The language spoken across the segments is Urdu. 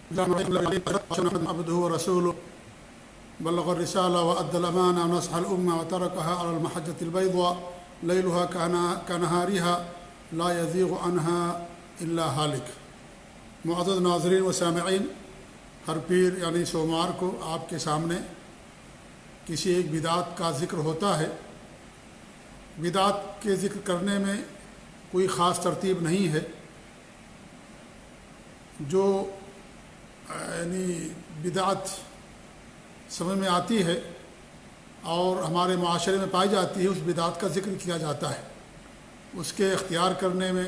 عبده ورسوله بلغ الرسالة وأدى الأمانة ونصح الأمة وتركها على المحجة البيضاء ليلها كنهارها لا يزيغ عنها إلا هالك۔ معزز ناظرین و سامعین، ہر پیر یعنی سوموار کو آپ کے سامنے کسی ایک بدعت کا ذکر ہوتا ہے۔ بدعت کے ذکر کرنے میں کوئی خاص ترتیب نہیں ہے۔ جو یعنی بدعت سمجھ میں آتی ہے اور ہمارے معاشرے میں پائی جاتی ہے، اس بدعت کا ذکر کیا جاتا ہے۔ اس کے اختیار کرنے میں،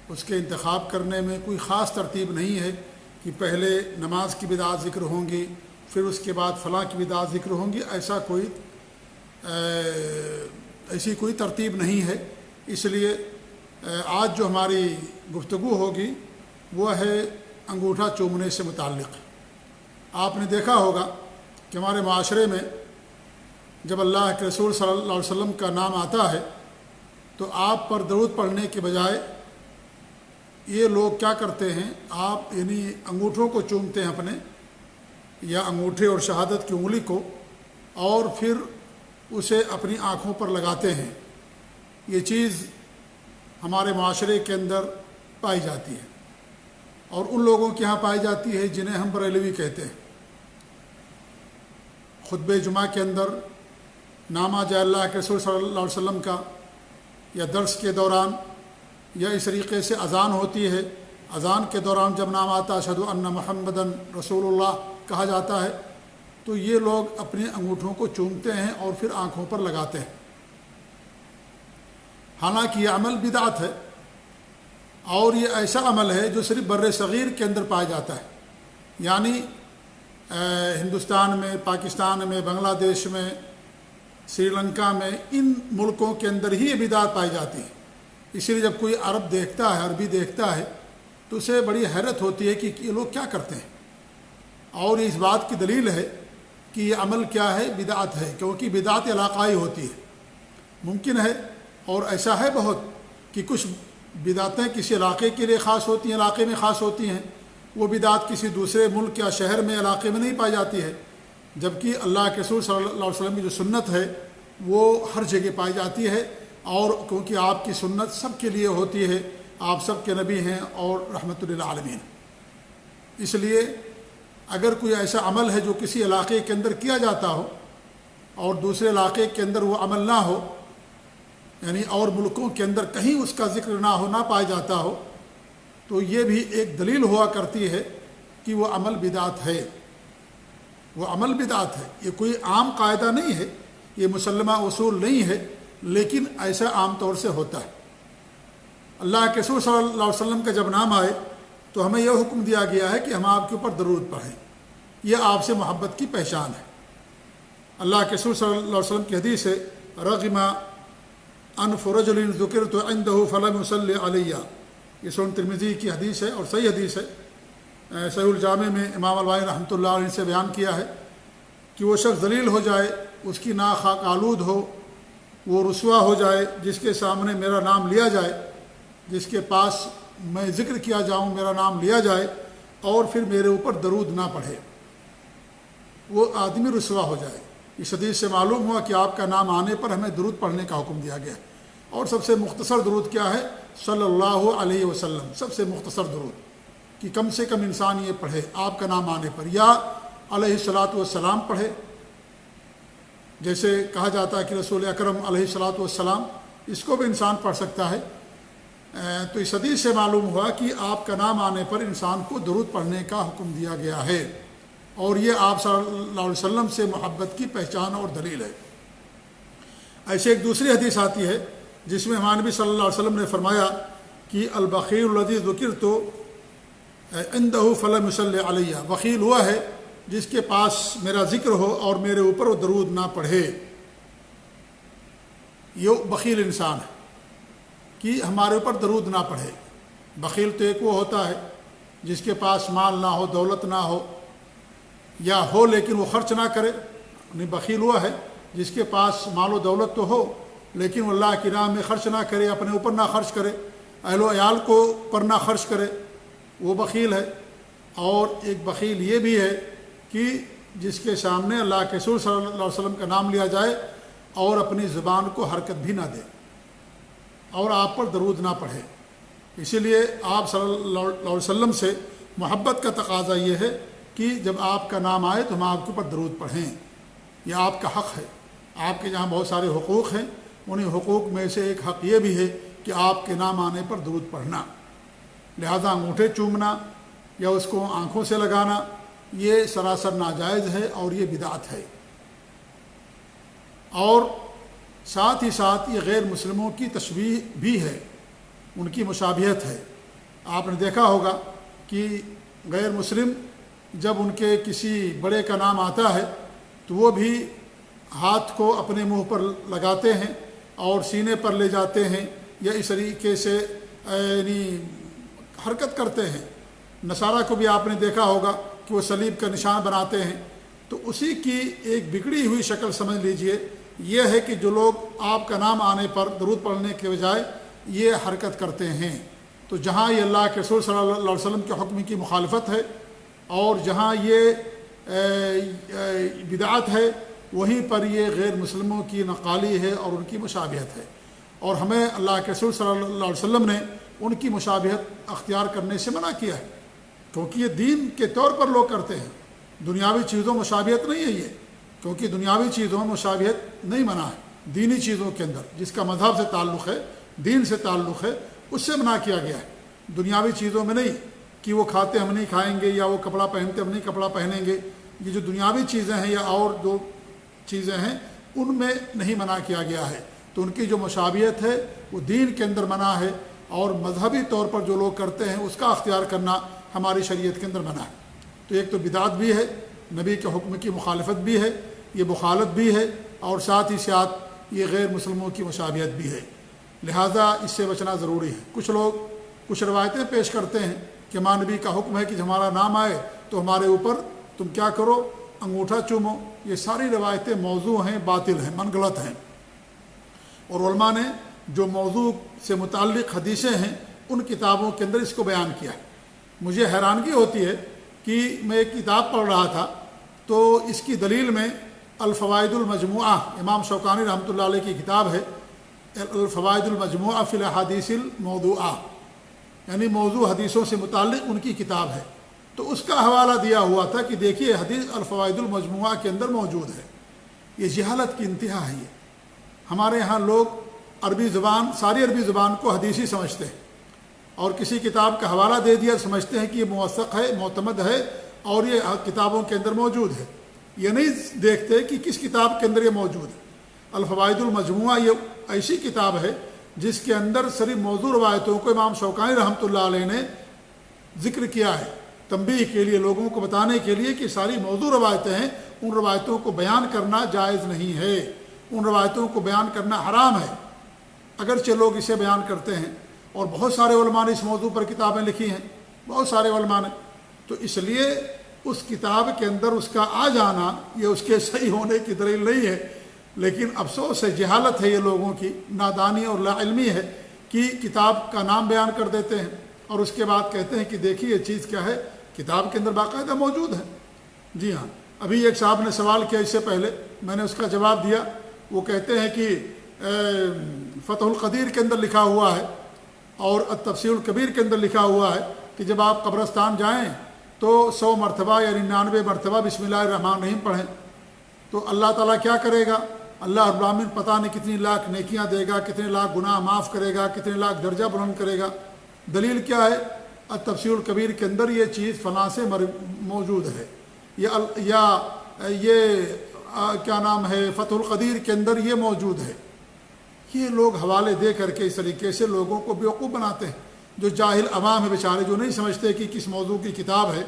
اس کے انتخاب کرنے میں کوئی خاص ترتیب نہیں ہے کہ پہلے نماز کی بدعت ذکر ہوں گی، پھر اس کے بعد فلاں کی بدعت ذکر ہوں گی، ایسی کوئی ترتیب نہیں ہے۔ اس لیے آج جو ہماری گفتگو ہوگی وہ ہے انگوٹھا چومنے سے متعلق۔ آپ نے دیکھا ہوگا کہ ہمارے معاشرے میں جب اللہ کے رسول صلی اللہ علیہ وسلم کا نام آتا ہے تو آپ پر درود پڑھنے کے بجائے یہ لوگ کیا کرتے ہیں، آپ یعنی انگوٹھوں کو چومتے ہیں اپنے، یا انگوٹھے اور شہادت کی انگلی کو، اور پھر اسے اپنی آنکھوں پر لگاتے ہیں۔ یہ چیز ہمارے معاشرے کے اندر پائی جاتی ہے، اور ان لوگوں کے ہاں پائی جاتی ہے جنہیں ہم بریلوی کہتے ہیں۔ خطبہ جمعہ کے اندر نامہ جائے اللہ کے رسول صلی اللہ علیہ وسلم کا، یا درس کے دوران، یا اس طریقے سے اذان ہوتی ہے، اذان کے دوران جب نام آتا اشہدو ان محمدن رسول اللہ کہا جاتا ہے، تو یہ لوگ اپنے انگوٹھوں کو چومتے ہیں اور پھر آنکھوں پر لگاتے ہیں۔ حالانکہ یہ عمل بدعت ہے، اور یہ ایسا عمل ہے جو صرف بر صغیر کے اندر پایا جاتا ہے، یعنی ہندوستان میں، پاکستان میں، بنگلہ دیش میں، سری لنکا میں، ان ملکوں کے اندر ہی یہ بدعت پائی جاتی ہے۔ اسی لیے جب کوئی عرب دیکھتا ہے، عربی دیکھتا ہے، تو اسے بڑی حیرت ہوتی ہے کہ یہ لوگ کیا کرتے ہیں، اور اس بات کی دلیل ہے کہ یہ عمل کیا ہے، بدعت ہے، کیونکہ بدعت علاقائی ہوتی ہے۔ ممکن ہے، اور ایسا ہے بہت، کہ کچھ بدعتیں کسی علاقے کے لیے خاص ہوتی ہیں، علاقے میں خاص ہوتی ہیں، وہ بدعت کسی دوسرے ملک یا شہر میں، علاقے میں نہیں پائی جاتی ہے، جبکہ اللہ کے رسول صلی اللہ علیہ وسلم کی جو سنت ہے وہ ہر جگہ پائی جاتی ہے، اور کیونکہ آپ کی سنت سب کے لیے ہوتی ہے، آپ سب کے نبی ہیں اور رحمت للعالمین۔ اس لیے اگر کوئی ایسا عمل ہے جو کسی علاقے کے اندر کیا جاتا ہو اور دوسرے علاقے کے اندر وہ عمل نہ ہو، یعنی اور ملکوں کے اندر کہیں اس کا ذکر نہ ہو، نہ پایا جاتا ہو، تو یہ بھی ایک دلیل ہوا کرتی ہے کہ وہ عمل بدعت ہے۔ وہ عمل بدعت ہے، یہ کوئی عام قاعدہ نہیں ہے، یہ مسلمہ اصول نہیں ہے، لیکن ایسا عام طور سے ہوتا ہے۔ اللہ کے رسول صلی اللہ علیہ وسلم کا جب نام آئے تو ہمیں یہ حکم دیا گیا ہے کہ ہم آپ کے اوپر درود پڑھیں، یہ آپ سے محبت کی پہچان ہے۔ اللہ کے رسول صلی اللہ علیہ وسلم کی حدیث ہے، رغم انف رجل ذکرت عنده فلم يصلی علیہ، یہ سنن ترمذی کی حدیث ہے اور صحیح حدیث ہے۔ صحیح الجامع میں امام البانی رحمۃ اللہ علیہ سے بیان کیا ہے کہ وہ شخص ذلیل ہو جائے، اس کی ناک خاک آلود ہو، وہ رسوا ہو جائے، جس کے سامنے میرا نام لیا جائے، جس کے پاس میں ذکر کیا جاؤں، میرا نام لیا جائے، اور پھر میرے اوپر درود نہ پڑھے، وہ آدمی رسوا ہو جائے۔ اس حدیث سے معلوم ہوا کہ آپ کا نام آنے پر ہمیں درود پڑھنے کا حکم دیا گیا ہے، اور سب سے مختصر درود کیا ہے؟ صلی اللہ علیہ وسلم، سب سے مختصر درود، کہ کم سے کم انسان یہ پڑھے آپ کا نام آنے پر، یا علیہ الصلاۃ والسلام پڑھے، جیسے کہا جاتا ہے کہ رسول اکرم علیہ الصلاۃ والسلام، اس کو بھی انسان پڑھ سکتا ہے۔ تو اس حدیث سے معلوم ہوا کہ آپ کا نام آنے پر انسان کو درود پڑھنے کا حکم دیا گیا ہے، اور یہ آپ صلی اللہ علیہ وسلم سے محبت کی پہچان اور دلیل ہے۔ ایسے ایک دوسری حدیث آتی ہے جس میں ہمارے نبی صلی اللہ علیہ وسلم نے فرمایا کہ البخیل الذی ذکرت عنده فلم یصلی علیہ، بخیل ہوا ہے جس کے پاس میرا ذکر ہو اور میرے اوپر وہ درود نہ پڑھے۔ یہ بخیل انسان ہے کہ ہمارے اوپر درود نہ پڑھے۔ بخیل تو ایک وہ ہوتا ہے جس کے پاس مال نہ ہو، دولت نہ ہو، یا ہو لیکن وہ خرچ نہ کرے، نہیں، بخیل ہوا ہے جس کے پاس مال و دولت تو ہو لیکن وہ اللہ کی راہ میں خرچ نہ کرے، اپنے اوپر نہ خرچ کرے، اہل و عیال کو پر نہ خرچ کرے، وہ بخیل ہے۔ اور ایک بخیل یہ بھی ہے کہ جس کے سامنے اللہ کے رسول صلی اللہ علیہ وسلم کا نام لیا جائے اور اپنی زبان کو حرکت بھی نہ دے اور آپ پر درود نہ پڑھے۔ اسی لیے آپ صلی اللہ علیہ وسلم سے محبت کا تقاضا یہ ہے کہ جب آپ کا نام آئے تو ہم آپ کے اوپر درود پڑھیں، یہ آپ کا حق ہے۔ آپ کے جہاں بہت سارے حقوق ہیں، انہیں حقوق میں سے ایک حق یہ بھی ہے کہ آپ کے نام آنے پر درود پڑھنا۔ لہذا انگوٹھے چومنا یا اس کو آنکھوں سے لگانا یہ سراسر ناجائز ہے اور یہ بدعت ہے، اور ساتھ ہی ساتھ یہ غیر مسلموں کی تشبیہ بھی ہے، ان کی مشابہت ہے۔ آپ نے دیکھا ہوگا کہ غیر مسلم جب ان کے کسی بڑے کا نام آتا ہے تو وہ بھی ہاتھ کو اپنے منہ پر لگاتے ہیں اور سینے پر لے جاتے ہیں یا اس طریقے سے یعنی حرکت کرتے ہیں۔ نصارہ کو بھی آپ نے دیکھا ہوگا کہ وہ صلیب کا نشان بناتے ہیں۔ تو اسی کی ایک بگڑی ہوئی شکل سمجھ لیجئے یہ ہے کہ جو لوگ آپ کا نام آنے پر درود پڑھنے کے بجائے یہ حرکت کرتے ہیں، تو جہاں یہ اللہ کے رسول صلی اللہ علیہ وسلم کے حکم کی مخالفت ہے اور جہاں یہ بدعت ہے، وہیں پر یہ غیر مسلموں کی نقالی ہے اور ان کی مشابہت ہے، اور ہمیں اللہ کے رسول صلی اللہ علیہ وسلم نے ان کی مشابہت اختیار کرنے سے منع کیا ہے، کیونکہ یہ دین کے طور پر لوگ کرتے ہیں۔ دنیاوی چیزوں مشابہت نہیں ہے یہ، کیونکہ دنیاوی چیزوں میں مشابہت نہیں منع ہے، دینی چیزوں کے اندر جس کا مذہب سے تعلق ہے، دین سے تعلق ہے، اس سے منع کیا گیا ہے۔ دنیاوی چیزوں میں نہیں کہ وہ کھاتے ہم نہیں کھائیں گے یا وہ کپڑا پہنتے ہم نہیں کپڑا پہنیں گے، یہ جو دنیاوی چیزیں ہیں یا اور جو چیزیں ہیں ان میں نہیں منع کیا گیا ہے۔ تو ان کی جو مشابہت ہے وہ دین کے اندر منع ہے، اور مذہبی طور پر جو لوگ کرتے ہیں اس کا اختیار کرنا ہماری شریعت کے اندر منع ہے۔ تو ایک تو بدعت بھی ہے، نبی کے حکم کی مخالفت بھی ہے، یہ مخالفت بھی ہے، اور ساتھ ہی ساتھ یہ غیر مسلموں کی مشابہت بھی ہے۔ لہٰذا اس سے بچنا ضروری ہے۔ کچھ لوگ کچھ روایتیں پیش کرتے ہیں کہ ہمارے نبی کا حکم ہے کہ جب ہمارا نام آئے تو ہمارے اوپر تم کیا کرو، انگوٹھا چومو۔ یہ ساری روایتیں موضوع ہیں، باطل ہیں، من گھڑت ہیں، اور علماء نے جو موضوع سے متعلق حدیثیں ہیں ان کتابوں کے اندر اس کو بیان کیا ہے۔ مجھے حیرانگی ہوتی ہے کہ میں ایک کتاب پڑھ رہا تھا تو اس کی دلیل میں الفوائد المجموعہ، امام شوکانی رحمۃ اللہ علیہ کی کتاب ہے، الفوائد المجموعہ فی الاحادیث الموضوعہ، یعنی موضوع حدیثوں سے متعلق ان کی کتاب ہے۔ تو اس کا حوالہ دیا ہوا تھا کہ دیکھیے حدیث الفوائد المجموعہ کے اندر موجود ہے۔ یہ جہالت کی انتہا ہے۔ یہ ہمارے ہاں لوگ عربی زبان، ساری عربی زبان کو حدیثی سمجھتے ہیں، اور کسی کتاب کا حوالہ دے دیا سمجھتے ہیں کہ یہ موثق ہے، معتمد ہے اور یہ کتابوں کے اندر موجود ہے۔ یہ نہیں دیکھتے کہ کس کتاب کے اندر یہ موجود ہے۔ الفوائد المجموعہ یہ ایسی کتاب ہے جس کے اندر صرف موضوع روایتوں کو امام شوکانی رحمۃ اللہ علیہ نے ذکر کیا ہے، تنبیہ کے لیے، لوگوں کو بتانے کے لیے کہ ساری موضوع روایتیں ہیں، ان روایتوں کو بیان کرنا جائز نہیں ہے، ان روایتوں کو بیان کرنا حرام ہے، اگرچہ لوگ اسے بیان کرتے ہیں۔ اور بہت سارے علماء نے اس موضوع پر کتابیں لکھی ہیں، بہت سارے علماء نے۔ تو اس لیے اس کتاب کے اندر اس کا آ جانا یہ اس کے صحیح ہونے کی دلیل نہیں ہے، لیکن افسوس ہے، جہالت ہے یہ لوگوں کی، نادانی اور لا علمی ہے کہ کتاب کا نام بیان کر دیتے ہیں اور اس کے بعد کہتے ہیں کہ دیکھیے یہ چیز کیا ہے، کتاب کے اندر باقاعدہ موجود ہے۔ جی ہاں، ابھی ایک صاحب نے سوال کیا اس سے پہلے، میں نے اس کا جواب دیا۔ وہ کہتے ہیں کہ فتح القدیر کے اندر لکھا ہوا ہے اور التفسیر الکبیر کے اندر لکھا ہوا ہے کہ جب آپ قبرستان جائیں تو 100 مرتبہ یا 99 مرتبہ بسم اللہ الرحمن الرحیم پڑھیں، تو اللہ تعالیٰ کیا کرے گا؟ اللہ رب العالمین پتہ نہیں کتنی لاکھ نیکیاں دے گا، کتنے لاکھ گناہ معاف کرے گا، کتنے لاکھ درجہ بلند کرے گا۔ دلیل کیا ہے؟ التفسیر الکبیر کے اندر یہ چیز فلاں سے موجود ہے، یا یہ کیا نام ہے، فتح القدیر کے اندر یہ موجود ہے۔ یہ لوگ حوالے دے کر کے اس طریقے سے لوگوں کو بیوقوف بناتے ہیں۔ جو جاہل عوام ہے بیچارے، جو نہیں سمجھتے کہ کس موضوع کی کتاب ہے،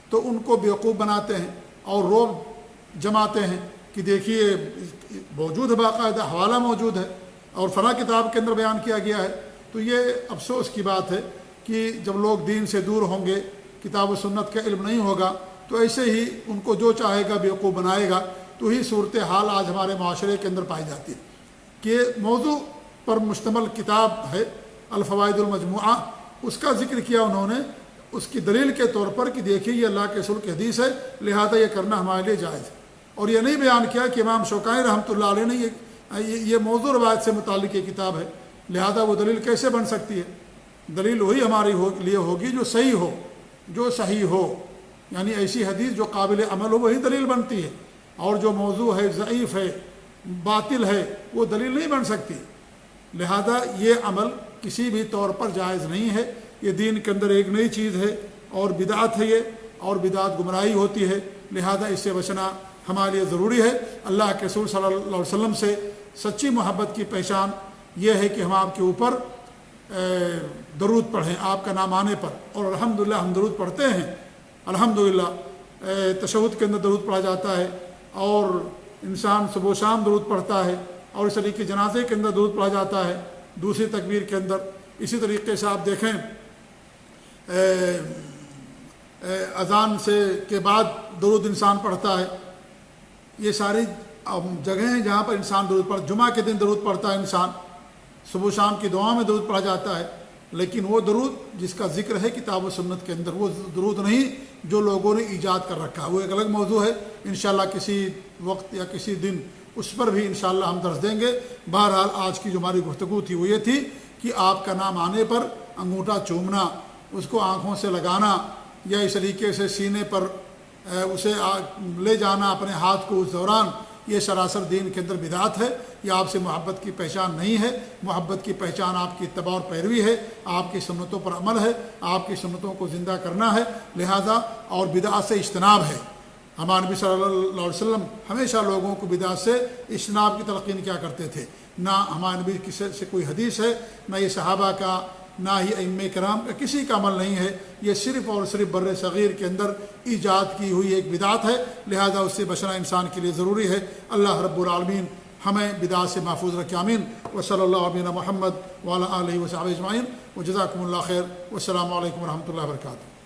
تو ان کو بیوقوف بناتے ہیں اور رعب جماتے ہیں کہ دیکھیے موجود ہے، باقاعدہ حوالہ موجود ہے اور فلاں کتاب کے اندر بیان کیا گیا ہے۔ تو یہ افسوس کی بات ہے کہ جب لوگ دین سے دور ہوں گے، کتاب و سنت کا علم نہیں ہوگا، تو ایسے ہی ان کو جو چاہے گا بیوقوف بنائے گا۔ تو ہی صورتحال آج ہمارے معاشرے کے اندر پائی جاتی ہے کہ موضوع پر مشتمل کتاب ہے الفوائد المجموعہ، اس کا ذکر کیا انہوں نے اس کی دلیل کے طور پر کہ دیکھیے یہ اللہ کے رسول کی حدیث ہے، لہذا یہ کرنا ہمارے لیے جائز ہے۔ اور یہ نہیں بیان کیا کہ امام شوکانی رحمۃ اللہ علیہ نے یہ موضوع روایت سے متعلق یہ کتاب ہے، لہذا وہ دلیل کیسے بن سکتی ہے؟ دلیل وہی ہمارے لیے ہوگی جو صحیح ہو، جو صحیح ہو، یعنی ایسی حدیث جو قابل عمل ہو وہی دلیل بنتی ہے، اور جو موضوع ہے، ضعیف ہے، باطل ہے، وہ دلیل نہیں بن سکتی۔ لہذا یہ عمل کسی بھی طور پر جائز نہیں ہے، یہ دین کے اندر ایک نئی چیز ہے اور بدعت ہے یہ، اور بدعت گمراہی ہوتی ہے، لہذا اس سے بچنا ہمارے لیے ضروری ہے۔ اللہ کے رسول صلی اللہ علیہ وسلم سے سچی محبت کی پہچان یہ ہے کہ ہم آپ کے اوپر درود پڑھیں آپ کا نام آنے پر، اور الحمدللہ ہم درود پڑھتے ہیں، الحمدللہ تشہد کے اندر درود پڑھا جاتا ہے، اور انسان صبح و شام درود پڑھتا ہے، اور اس طریقے جنازے کے اندر درود پڑھا جاتا ہے دوسری تکبیر کے اندر۔ اسی طریقے سے آپ دیکھیں اذان کے بعد درود انسان پڑھتا ہے۔ یہ ساری جگہیں ہیں جہاں پر انسان درود جمعہ کے دن درود پڑھتا ہے انسان، صبح و شام کی دعا میں درود پڑھا جاتا ہے، لیکن وہ درود جس کا ذکر ہے کتاب و سنت کے اندر، وہ درود نہیں جو لوگوں نے ایجاد کر رکھا، وہ ایک الگ موضوع ہے، انشاءاللہ کسی وقت یا کسی دن اس پر بھی انشاءاللہ ہم درس دیں گے۔ بہرحال آج کی جو ہماری گفتگو تھی وہ یہ تھی کہ آپ کا نام آنے پر انگوٹھا چومنا، اس کو آنکھوں سے لگانا، یا اس طریقے سے سینے پر اسے لے جانا اپنے ہاتھ کو اس دوران، یہ سراسر دین کے اندر بدعت ہے، یہ آپ سے محبت کی پہچان نہیں ہے۔ محبت کی پہچان آپ کی اتباع اور پیروی ہے، آپ کی سنتوں پر عمل ہے، آپ کی سنتوں کو زندہ کرنا ہے، لہذا اور بدعت سے اجتناب ہے۔ ہمارے نبی صلی اللہ علیہ وسلم ہمیشہ لوگوں کو بدعت سے اجتناب کی تلقین کیا کرتے تھے۔ نہ ہمارے نبی سے کوئی حدیث ہے، نہ یہ صحابہ کا، نہ ہی ائمہ کرام کا کسی کا عمل نہیں ہے، یہ صرف اور صرف بر صغیر کے اندر ایجاد کی ہوئی ایک بدعت ہے، لہذا اس سے بچنا انسان کے لیے ضروری ہے۔ اللہ رب العالمین ہمیں بدعت سے محفوظ رکھے، آمین۔ وصلی اللہ علیہ محمد وعلی آلہ وصحبہ اجمعین، وجزاکم اللہ خیر، والسلام علیکم ورحمۃ اللہ وبرکاتہ۔